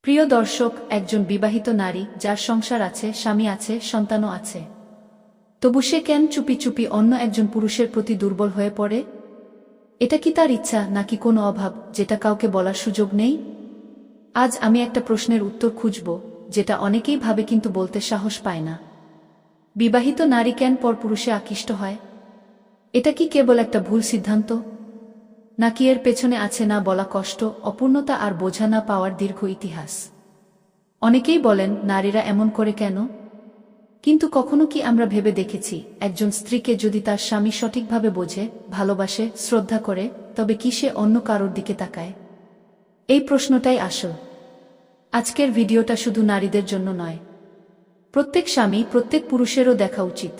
প্রিয় দর্শক, একজন বিবাহিত নারী যার সংসার আছে, স্বামী আছে, সন্তানও আছে, তবু সে কেন চুপি চুপি অন্য একজন পুরুষের প্রতি দুর্বল হয়ে পড়ে? এটা কি তার ইচ্ছা নাকি কোনো অভাব যেটা কাউকে বলার সুযোগ নেই? আজ আমি একটা প্রশ্নের উত্তর খুঁজব, যেটা অনেকেই ভাবে কিন্তু বলতে সাহস পায় না। বিবাহিত নারী কেন পরপুরুষে আকৃষ্ট হয়? এটা কি কেবল একটা ভুল সিদ্ধান্ত, নাকি এর পেছনে আছে না বলা কষ্ট, অপূর্ণতা আর বোঝা না পাওয়ার দীর্ঘ ইতিহাস? অনেকেই বলেন নারীরা এমন করে কেন, কিন্তু কখনো কি আমরা ভেবে দেখেছি একজন স্ত্রীকে যদি তার স্বামী সঠিকভাবে বোঝে, ভালোবাসে, শ্রদ্ধা করে, তবে কি সে অন্য কারোর দিকে তাকায়? এই প্রশ্নটাই আসল। আজকের ভিডিওটা শুধু নারীদের জন্য নয়, প্রত্যেক স্বামী, প্রত্যেক পুরুষেরও দেখা উচিত।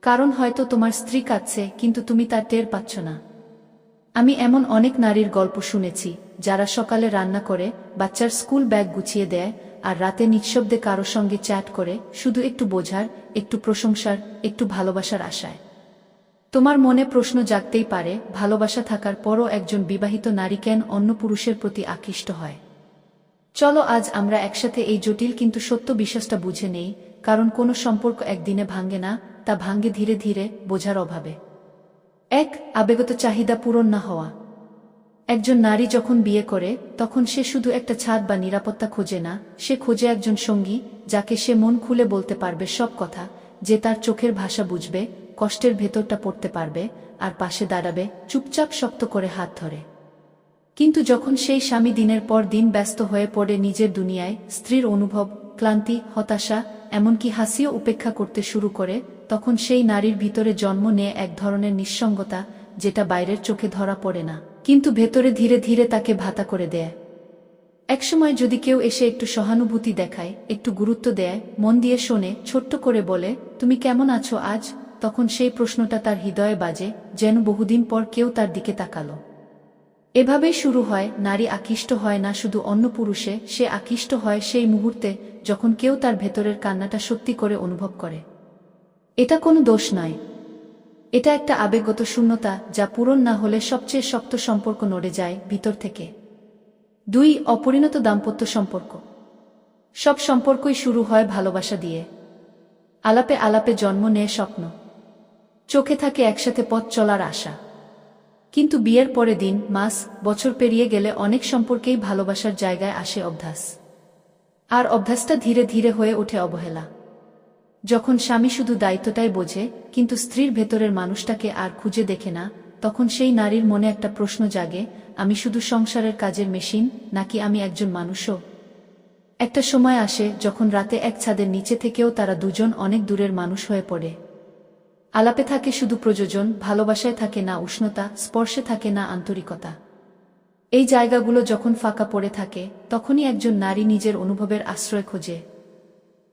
কারণ হয়তো তোমার স্ত্রী কাঁদছে কিন্তু তুমি তার টের পাচ্ছ না। আমি এমন অনেক নারীর গল্প শুনেছি যারা সকালে রান্না করে, বাচ্চার স্কুল ব্যাগ গুছিয়ে দেয়, আর রাতে নিঃশব্দে কারো সঙ্গে চ্যাট করে, শুধু একটু বোঝার, একটু প্রশংসার, একটু ভালোবাসার আশায়। তোমার মনে প্রশ্ন জাগতেই পারে, ভালোবাসা থাকার পরও একজন বিবাহিত নারী কেন অন্য পুরুষের প্রতি আকৃষ্ট হয়? চলো আজ আমরা একসাথে এই জটিল কিন্তু সত্য বিশ্বাসটা বুঝে নেই। কারণ কোনো সম্পর্ক একদিনে ভাঙে না, তা ভাঙে ধীরে ধীরে, বোঝার অভাবে। এক, আবেগত চাহিদা পূরণ না হওয়া। একজন নারী যখন বিয়ে করে, তখন সে শুধু একটা ছাদ বা নিরাপত্তা খোঁজে না, সে খোঁজে একজন সঙ্গী যাকে সে মন খুলে বলতে পারবে সব কথা, যে তার চোখের ভাষা বুঝবে, কষ্টের ভেতরটা পড়তে পারবে, আর পাশে দাঁড়াবে, চুপচাপ শক্ত করে হাত ধরে। কিন্তু যখন সেই স্বামী দিনের পর দিন ব্যস্ত হয়ে পড়ে নিজের দুনিয়ায়, স্ত্রীর অনুভব, ক্লান্তি, হতাশা, এমনকি হাসিও উপেক্ষা করতে শুরু করে, তখন সেই নারীর ভিতরে জন্ম নেয় এক ধরনের নিঃসঙ্গতা, যেটা বাইরের চোখে ধরা পড়ে না, কিন্তু ভেতরে ধীরে ধীরে তাকে ভাতা করে দেয়। একসময় যদি কেউ এসে একটু সহানুভূতি দেখায়, একটু গুরুত্ব দেয়, মন দিয়ে শোনে, ছোট্ট করে বলে, তুমি কেমন আছো আজ, তখন সেই প্রশ্নটা তার হৃদয়ে বাজে, যেন বহুদিন পর কেউ তার দিকে তাকালো। এভাবেই শুরু হয়। নারী আকৃষ্ট হয় না শুধু অন্য পুরুষে, সে আকৃষ্ট হয় সেই মুহূর্তে যখন কেউ তার ভেতরের কান্নাটা সত্যি করে অনুভব করে। এটা কোনো দোষ নয়, এটা একটা আবেগগত শূন্যতা যা পূরণ না হলে সবচেয়ে শক্ত সম্পর্ক নড়ে যায় ভিতর থেকে। দুই, অপরিণত দাম্পত্য সম্পর্ক। সব সম্পর্কই শুরু হয় ভালোবাসা দিয়ে। আলাপে আলাপে জন্ম নেয় স্বপ্ন, চোখে থাকে একসাথে পথ চলার আশা। কিন্তু বিয়ের পরে দিন, মাস, বছর পেরিয়ে গেলে অনেক সম্পর্কেই ভালোবাসার জায়গায় আসে অভ্যাস। আর অভ্যাসটা ধীরে ধীরে হয়ে ওঠে অবহেলা। যখন স্বামী শুধু দায়িত্বটাই বোঝে, কিন্তু স্ত্রীর ভেতরের মানুষটাকে আর খুঁজে দেখে না, তখন সেই নারীর মনে একটা প্রশ্ন জাগে, আমি শুধু সংসারের কাজের মেশিন, নাকি আমি একজন মানুষও? একটা সময় আসে যখন রাতে এক ছাদের নিচে থেকেও তারা দুজন অনেক দূরের মানুষ হয়ে পড়ে। আলাপে থাকে শুধু প্রয়োজন, ভালোবাসায় থাকে না উষ্ণতা, স্পর্শে থাকে না আন্তরিকতা। এই জায়গাগুলো যখন ফাঁকা পড়ে থাকে, তখনই একজন নারী নিজের অনুভবের আশ্রয় খোঁজে।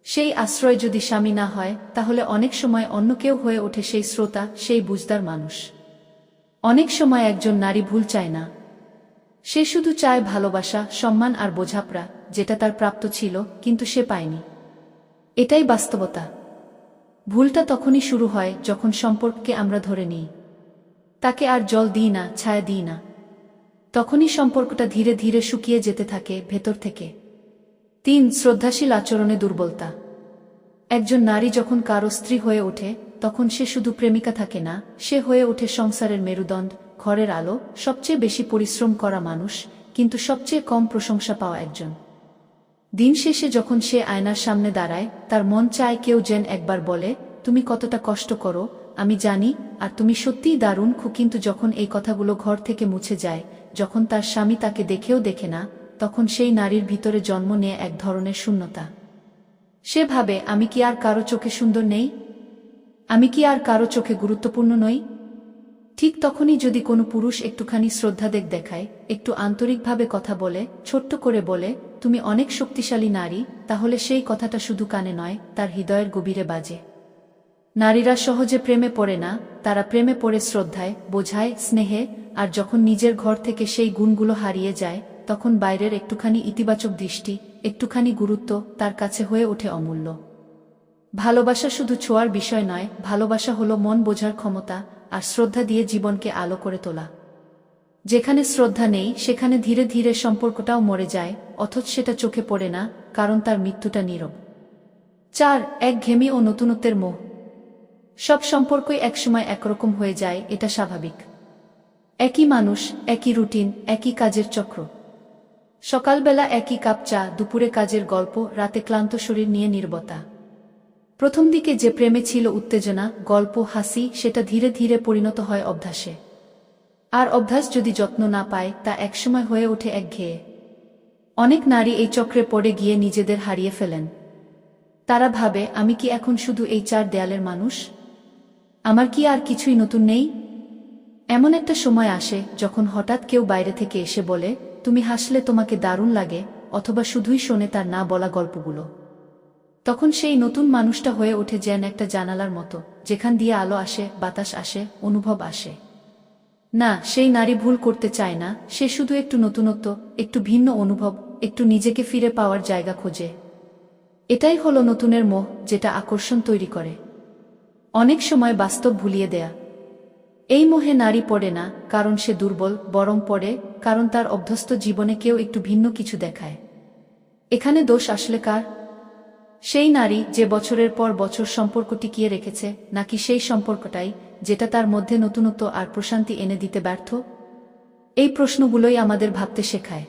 সেই আশ্রয় যদি স্বামী না হয়, তাহলে অনেক সময় অন্য কেউ হয়ে ওঠে সেই শ্রোতা, সেই বুঝদার মানুষ। অনেক সময় একজন নারী ভুল চায় না, সে শুধু চায় ভালোবাসা, সম্মান আর বোঝাপড়া, যেটা তার প্রাপ্ত ছিল কিন্তু সে পায়নি। এটাই বাস্তবতা। ভুলটা তখনই শুরু হয় যখন সম্পর্ককে আমরা ধরে নিই, তাকে আর জল দিই না, ছায়া দিই না। তখনই সম্পর্কটা ধীরে ধীরে শুকিয়ে যেতে থাকে ভেতর থেকে। তিন, শ্রদ্ধাশীল আচরণে দুর্বলতা। একজন নারী যখন কারো স্ত্রী হয়ে ওঠে, তখন সে শুধু প্রেমিকা থাকে না, সে হয়ে ওঠে সংসারের মেরুদণ্ড, ঘরের আলো, সবচেয়ে বেশি পরিশ্রম করা মানুষ, কিন্তু সবচেয়ে কম প্রশংসা পাওয়া একজন। দিন শেষে যখন সে আয়নার সামনে দাঁড়ায়, তার মন চায় কেউ যেন একবার বলে, তুমি কতটা কষ্ট করো আমি জানি, আর তুমি সত্যিই দারুণ। কিন্তু যখন এই কথাগুলো ঘর থেকে মুছে যায়, যখন তার স্বামী তাকে দেখেও দেখে না, তখন সেই নারীর ভিতরে জন্ম নেয় এক ধরনের শূন্যতা। সে ভাবে, আমি কি আর কারো চোখে সুন্দর নেই? আমি কি আর কারো চোখে গুরুত্বপূর্ণ নই? ঠিক তখনই যদি কোনো পুরুষ একটুখানি শ্রদ্ধা দেখায়, একটু আন্তরিকভাবে কথা বলে, ছোট্ট করে বলে, তুমি অনেক শক্তিশালী নারী, তাহলে সেই কথাটা শুধু কানে নয়, তার হৃদয়ের গভীরে বাজে। নারীরা সহজে প্রেমে পড়ে না, তারা প্রেমে পড়ে শ্রদ্ধায়, বোঝায়, স্নেহে। আর যখন নিজের ঘর থেকে সেই গুণগুলো হারিয়ে যায়, তখন বাইরের একটুখানি ইতিবাচক দৃষ্টি, একটুখানি গুরুত্ব তার কাছে হয়ে ওঠে অমূল্য। ভালোবাসা শুধু ছোঁয়ার বিষয় নয়, ভালোবাসা হলো মন বোঝার ক্ষমতা, আর শ্রদ্ধা দিয়ে জীবনকে আলো করে তোলা। যেখানে শ্রদ্ধা নেই, সেখানে ধীরে ধীরে সম্পর্কটাও মরে যায়, অথচ সেটা চোখে পড়ে না, কারণ তার মৃত্যুটা নীরব। 4. একঘেয়েমি ও নতুনত্বের মোহ। সব সম্পর্কই একসময় একরকম হয়ে যায়, এটা স্বাভাবিক। একই মানুষ, একই রুটিন, একই কাজের চক্র। সকালবেলা একই কাপ চা, দুপুরে কাজের গল্প, রাতে ক্লান্ত শরীর নিয়ে নীরবতা। প্রথম দিকে যে প্রেমে ছিল উত্তেজনা, গল্প, হাসি, সেটা ধীরে ধীরে পরিণত হয় অভ্যাসে। আর অভ্যাস যদি যত্ন না পায়, তা একসময় হয়ে ওঠে একঘেয়ে। অনেক নারী এই চক্রে পড়ে গিয়ে নিজেদের হারিয়ে ফেলেন। তারা ভাবে, আমি কি এখন শুধু এই 4 দেয়ালের মানুষ? আমার কি আর কিছুই নতুন নেই? এমন একটা সময় আসে যখন হঠাৎ কেউ বাইরে থেকে এসে বলে, তুমি হাসলে তোমাকে দারুণ লাগে, অথবা শুধুই শোনে তার না বলা গল্পগুলো। তখন সেই নতুন মানুষটা হয়ে ওঠে যেন একটা জানালার মতো, যেখান দিয়ে আলো আসে, বাতাস আসে, অনুভব আসে। না, সেই নারী ভুল করতে চায় না, সে শুধু একটু নতুনত্ব, একটু ভিন্ন অনুভব, একটু নিজেকে ফিরে পাওয়ার জায়গা খোঁজে। এটাই হলো নতুনের মোহ, যেটা আকর্ষণ তৈরি করে, অনেক সময় বাস্তব ভুলিয়ে দেয়া। এই মোহে নারী পড়ে না কারণ সে দুর্বল, বরং পড়ে কারণ তার অভ্যস্ত জীবনে কেউ একটু ভিন্ন কিছু দেখায়। এখানে দোষ আসলে কার? সেই নারী যে বছরের পর বছর সম্পর্ক টিকিয়ে রেখেছে, নাকি সেই সম্পর্কটাই যেটা তার মধ্যে নতুনত্ব আর প্রশান্তি এনে দিতে ব্যর্থ? এই প্রশ্নগুলোই আমাদের ভাবতে শেখায়।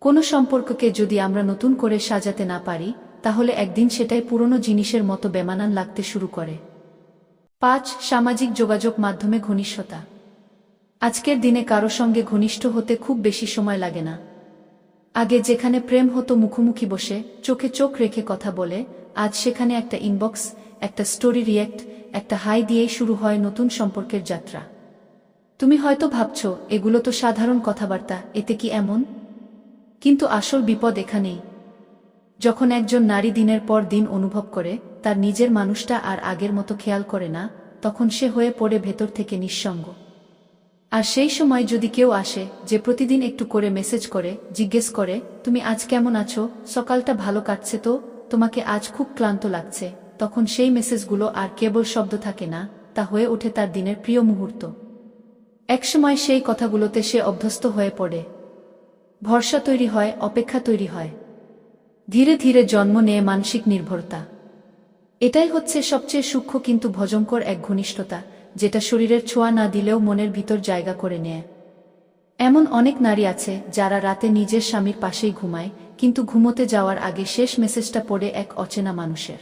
কোনো সম্পর্ককে যদি আমরা নতুন করে সাজাতে না পারি, তাহলে একদিন সেটাই পুরনো জিনিসের মতো বেমানান লাগতে শুরু করে। 5. সামাজিক যোগাযোগ মাধ্যমে ঘনিষ্ঠতা। আজকের দিনে কারো সঙ্গে ঘনিষ্ঠ হতে খুব বেশি সময় লাগে না। আগে যেখানে প্রেম হতো মুখোমুখি বসে, চোখে চোখ রেখে কথা বলে, আজ সেখানে একটা ইনবক্স, একটা স্টোরি রিয়্যাক্ট, একটা হাই দিয়েই শুরু হয় নতুন সম্পর্কের যাত্রা। তুমি হয়তো ভাবছো, এগুলো তো সাধারণ কথাবার্তা, এতে কি এমন? কিন্তু আসল বিপদ এখানেই। যখন একজন নারী দিনের পর দিন অনুভব করে তার নিজের মানুষটা আর আগের মতো খেয়াল করে না, তখন সে হয়ে পড়ে ভেতর থেকে নিঃসঙ্গ। আর সেই সময় যদি কেউ আসে যে প্রতিদিন একটু করে মেসেজ করে, জিজ্ঞেস করে, তুমি আজ কেমন আছো, সকালটা ভালো কাটছে তো, তোমাকে আজ খুব ক্লান্ত লাগছে, তখন সেই মেসেজগুলো আর কেবল শব্দ থাকে না, তা হয়ে ওঠে তার দিনের প্রিয় মুহূর্ত। একসময় সেই কথাগুলোতে সে অভ্যস্ত হয়ে পড়ে। ভরসা তৈরি হয়, অপেক্ষা তৈরি হয়। ধীরে ধীরে জন্ম নেয় মানসিক নির্ভরতা। এটাই হচ্ছে সবচেয়ে সূক্ষ্ম কিন্তু ভয়ঙ্কর এক ঘনিষ্ঠতা, যেটা শরীরের ছোঁয়া না দিলেও মনের ভিতর জায়গা করে নেয়। এমন অনেক নারী আছে যারা রাতে নিজের স্বামীর পাশেই ঘুমায়, কিন্তু ঘুমোতে যাওয়ার আগে শেষ মেসেজটা পড়ে এক অচেনা মানুষের।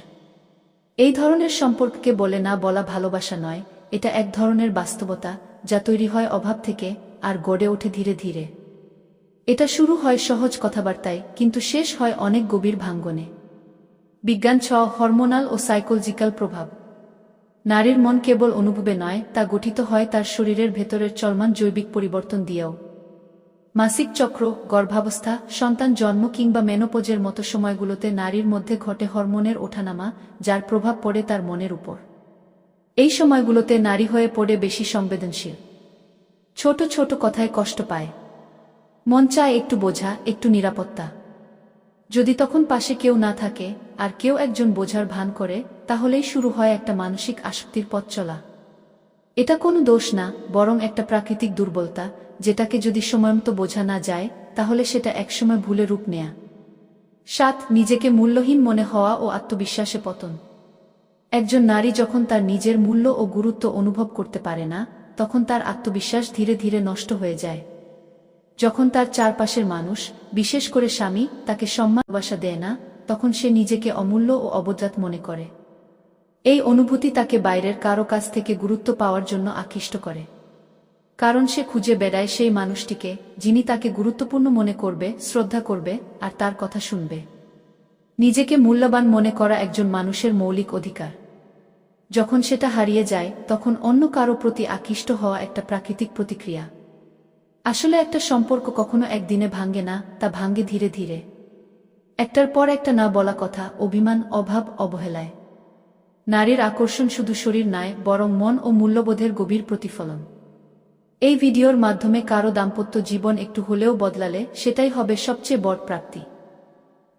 এই ধরনের সম্পর্ককে বলে না বলা ভালোবাসা নয়, এটা এক ধরনের বাস্তবতা, যা তৈরি হয় অভাব থেকে আর গড়ে ওঠে ধীরে ধীরে। এটা শুরু হয় সহজ কথাবার্তায়, কিন্তু শেষ হয় অনেক গভীর ভাঙ্গনে। বিজ্ঞান 6. হরমোনাল ও সাইকোলজিক্যাল প্রভাব। নারীর মন কেবল অনুভবে নয়, তা গঠিত হয় তার শরীরের ভেতরের চলমান জৈবিক পরিবর্তন দিয়েও। মাসিক চক্র, গর্ভাবস্থা, সন্তান জন্ম কিংবা মেনোপজের মতো সময়গুলোতে নারীর মধ্যে ঘটে হরমোনের ওঠানামা, যার প্রভাব পড়ে তার মনের উপর। এই সময়গুলোতে নারী হয়ে পড়ে বেশি সংবেদনশীল। ছোট ছোট কথায় কষ্ট পায়। মন চায় একটু বোঝা, একটু নিরাপত্তা। যদি তখন পাশে কেউ না থাকে আর কেউ একজন বোঝার ভান করে, তাহলেই শুরু হয় একটা মানসিক আসক্তির পথ চলা। এটা কোনো দোষ না, বরং একটা প্রাকৃতিক দুর্বলতা, যেটাকে যদি সময়মতো বোঝা না যায়, তাহলে সেটা একসময় ভুলে রূপ নেয়া। 7. নিজেকে মূল্যহীন মনে হওয়া ও আত্মবিশ্বাসে পতন। একজন নারী যখন তার নিজের মূল্য ও গুরুত্ব অনুভব করতে পারে না, তখন তার আত্মবিশ্বাস ধীরে ধীরে নষ্ট হয়ে যায়। যখন তার চারপাশের মানুষ, বিশেষ করে স্বামী, তাকে সম্মান ভালোবাসা দেয় না, তখন সে নিজেকে অমূল্য ও অবজ্ঞাত মনে করে। এই অনুভূতি তাকে বাইরের কারো কাছ থেকে গুরুত্ব পাওয়ার জন্য আকৃষ্ট করে। কারণ সে খুঁজে বেড়ায় সেই মানুষটিকে, যিনি তাকে গুরুত্বপূর্ণ মনে করবে, শ্রদ্ধা করবে আর তার কথা শুনবে। নিজেকে মূল্যবান মনে করা একজন মানুষের মৌলিক অধিকার। যখন সেটা হারিয়ে যায়, তখন অন্য কারো প্রতি আকৃষ্ট হওয়া একটা প্রাকৃতিক প্রতিক্রিয়া। আসলে একটা সম্পর্ক কখনো একদিনে ভাঙ্গে না, তা ভাঙ্গে ধীরে ধীরে। একটার পর একটা না বলা কথা, অভিমান, অভাব, অবহেলায়। নারীর আকর্ষণ শুধু শরীর নয়, বরং মন ও মূল্যবোধের গভীর প্রতিফলন। এই ভিডিওর মাধ্যমে কারো দাম্পত্য জীবন একটু হলেও বদলালে, সেটাই হবে সবচেয়ে বড় প্রাপ্তি।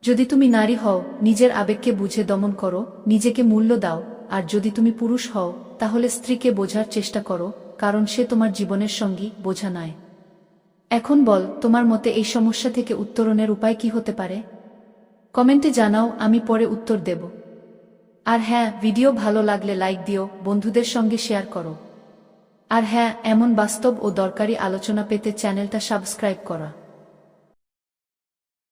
যদি তুমি নারী হও, নিজের আবেগকে বুঝে দমন করো, নিজেকে মূল্য দাও, আর যদি তুমি পুরুষ হও, তাহলে স্ত্রীকে বোঝার চেষ্টা করো, কারণ সে তোমার জীবনের সঙ্গী, বোঝা নয়। এখন বল, তোমার মতে এই সমস্যা থেকে উত্তরণের উপায় কি হতে পারে? কমেন্টে জানাও, আমি পরে উত্তর দেব। আর হ্যাঁ, ভিডিও ভালো লাগলে লাইক দিও, বন্ধুদের সঙ্গে শেয়ার করো। আর হ্যাঁ, এমন বাস্তব ও দরকারি আলোচনা পেতে চ্যানেলটা সাবস্ক্রাইব করা।